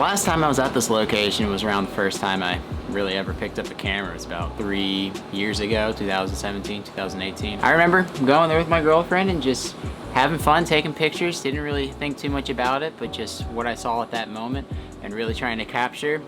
last time I was at this location was around the first time I really ever picked up a camera. It was about 3 years ago, 2017, 2018. I remember going there with my girlfriend and just having fun, taking pictures. Didn't really think too much about it, but just what I saw at that moment and really trying to capture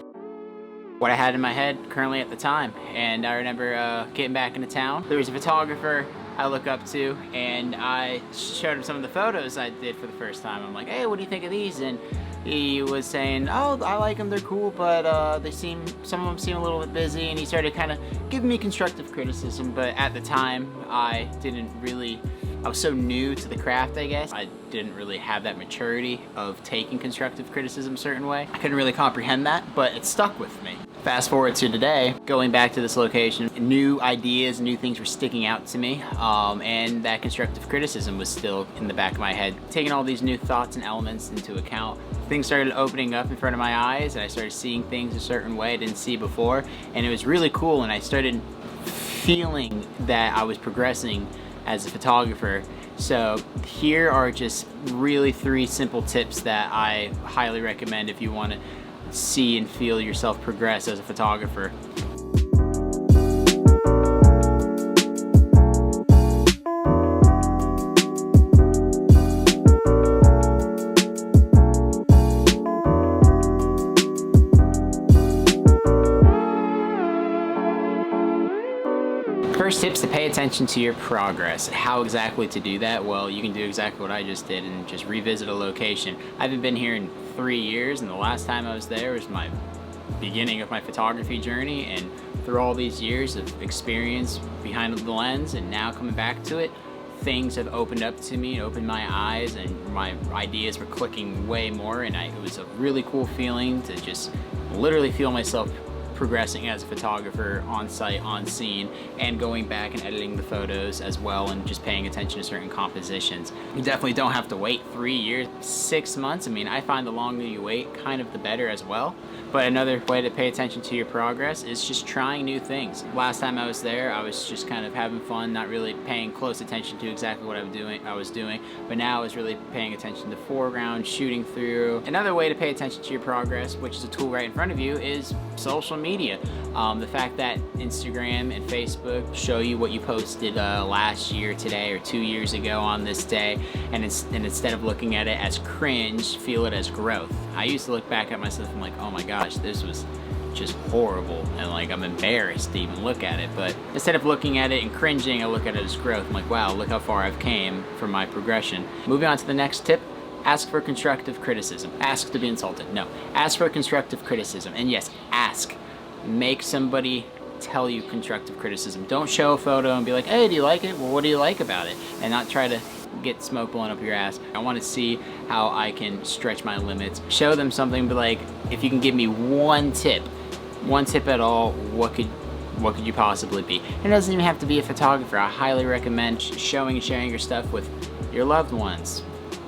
what I had in my head currently at the time. And I remember getting back into town. There was a photographer I look up to, and I showed him some of the photos I did for the first time. I'm like, hey, what do you think of these? And he was saying, oh, I like them, they're cool, but some of them seem a little bit busy. And he started kind of giving me constructive criticism, but at the time, I was so new to the craft, I guess. I didn't really have that maturity of taking constructive criticism a certain way. I couldn't really comprehend that, but it stuck with me. Fast forward to today, going back to this location, new ideas, new things were sticking out to me, and that constructive criticism was still in the back of my head. Taking all these new thoughts and elements into account, things started opening up in front of my eyes, and I started seeing things a certain way I didn't see before, and it was really cool, and I started feeling that I was progressing as a photographer. So here are just really 3 simple tips that I highly recommend if you want to see and feel yourself progress as a photographer. First tip's to pay attention to your progress. How exactly to do that? Well, you can do exactly what I just did and just revisit a location. I haven't been here in 3 years, and the last time I was there was my beginning of my photography journey, and through all these years of experience behind the lens and now coming back to it, things have opened up to me and opened my eyes, and my ideas were clicking way more, and it was a really cool feeling to just literally feel myself progressing as a photographer on site, on scene, and going back and editing the photos as well, and just paying attention to certain compositions. You definitely don't have to wait 3 years, 6 months. I mean, I find the longer you wait, kind of the better as well. But another way to pay attention to your progress is just trying new things. Last time I was there, I was just kind of having fun, not really paying close attention to exactly what I was doing, but now I was really paying attention to foreground, shooting through. Another way to pay attention to your progress, which is a tool right in front of you, is social media. The fact that Instagram and Facebook show you what you posted last year, today, or 2 years ago on this day, and instead of looking at it as cringe, feel it as growth. I used to look back at myself and I'm like, oh my gosh, this was just horrible, and like I'm embarrassed to even look at it. But instead of looking at it and cringing, I look at it as growth. I'm like, wow, look how far I've came from my progression. Moving on to the next tip. Ask for constructive criticism. Ask to be insulted. No, ask for constructive criticism. And yes, ask. Make somebody tell you constructive criticism. Don't show a photo and be like, hey, do you like it? Well, what do you like about it? And not try to get smoke blown up your ass. I want to see how I can stretch my limits. Show them something, but like, if you can give me one tip at all, what could you possibly be? It doesn't even have to be a photographer. I highly recommend showing and sharing your stuff with your loved ones,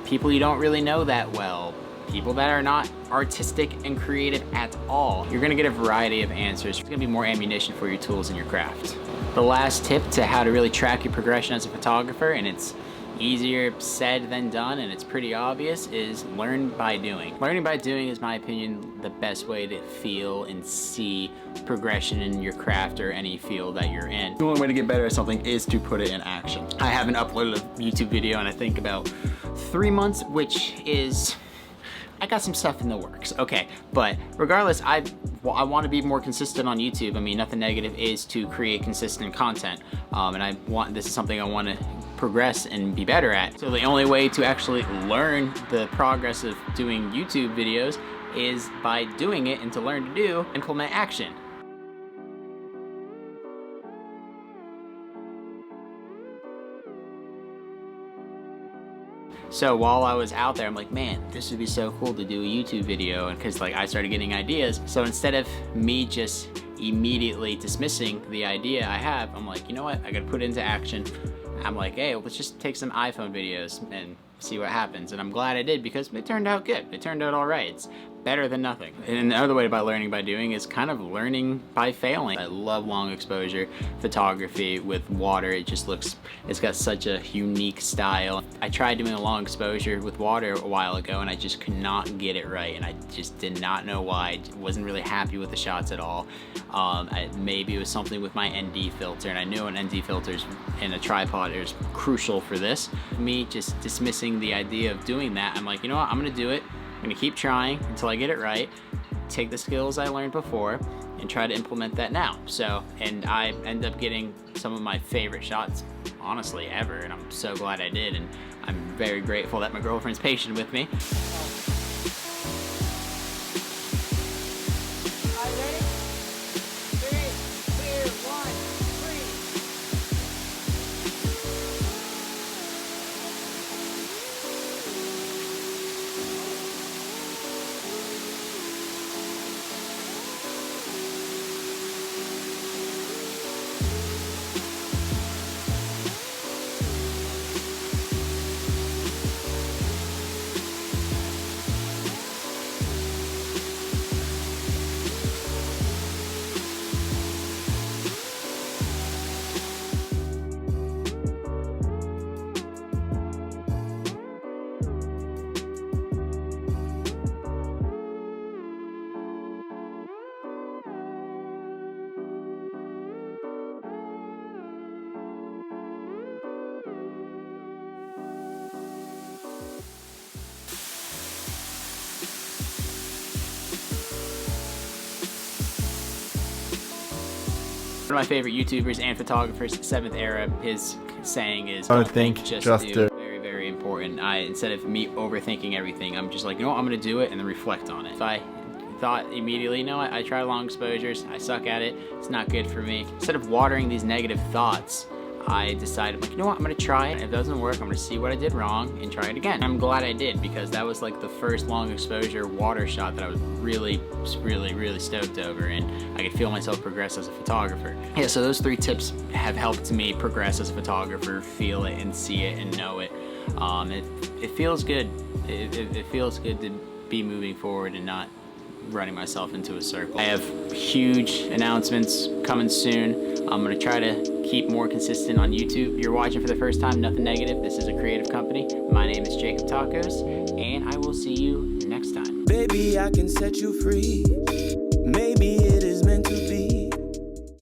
people you don't really know that well, people that are not artistic and creative at all. You're gonna get a variety of answers. There's gonna be more ammunition for your tools in your craft. The last tip to how to really track your progression as a photographer, and it's easier said than done, and it's pretty obvious, is learn by doing. Learning by doing is, my opinion, the best way to feel and see progression in your craft or any field that you're in. The only way to get better at something is to put it in action. I haven't uploaded a YouTube video in I think about 3 months, which is, I got some stuff in the works, okay, but regardless, I want to be more consistent on YouTube. I mean, nothing negative is to create consistent content, and this is something I want to progress and be better at. So the only way to actually learn the progress of doing YouTube videos is by doing it, and to learn to do, implement action. So while I was out there, I'm like, man, this would be so cool to do a YouTube video, and because like I started getting ideas. So instead of me just immediately dismissing the idea I have, I'm like, you know what, I gotta put it into action. I'm like, hey, let's just take some iPhone videos and see what happens. And I'm glad I did, because it turned out good. It turned out all right. It's better than nothing. And another way by learning by doing is kind of learning by failing. I love long exposure photography with water. It just looks, it's got such a unique style. I tried doing a long exposure with water a while ago and I just could not get it right, and I just did not know why. I wasn't really happy with the shots at all. Maybe it was something with my ND filter, and I knew an ND filters in a tripod is crucial for this. Me just dismissing the idea of doing that, I'm like, you know what, I'm gonna do it. I'm gonna keep trying until I get it right, take the skills I learned before, and try to implement that now. So, and I end up getting some of my favorite shots, honestly, ever, and I'm so glad I did, and I'm very grateful that my girlfriend's patient with me. All right, ready? 3, 2, 1, 3. One of my favorite YouTubers and photographers, 7th Era, his saying is, don't think, just do. Very, very important. Instead of me overthinking everything, I'm just like, you know what, I'm gonna do it and then reflect on it. If I thought immediately, no, I try long exposures, I suck at it, it's not good for me. Instead of watering these negative thoughts, I decided, like, you know what, I'm gonna try it. If it doesn't work, I'm gonna see what I did wrong and try it again. I'm glad I did, because that was like the first long exposure water shot that I was really stoked over, and I could feel myself progress as a photographer. Yeah, so those 3 tips have helped me progress as a photographer, feel it and see it and know it. It feels good. It feels good to be moving forward and not running myself into a circle. I have huge announcements coming soon. I'm gonna try to keep more consistent on YouTube. If you're watching for the first time, nothing negative. This is a creative company. My name is Jacob Tacos, and I will see you next time. Baby, I can set you free.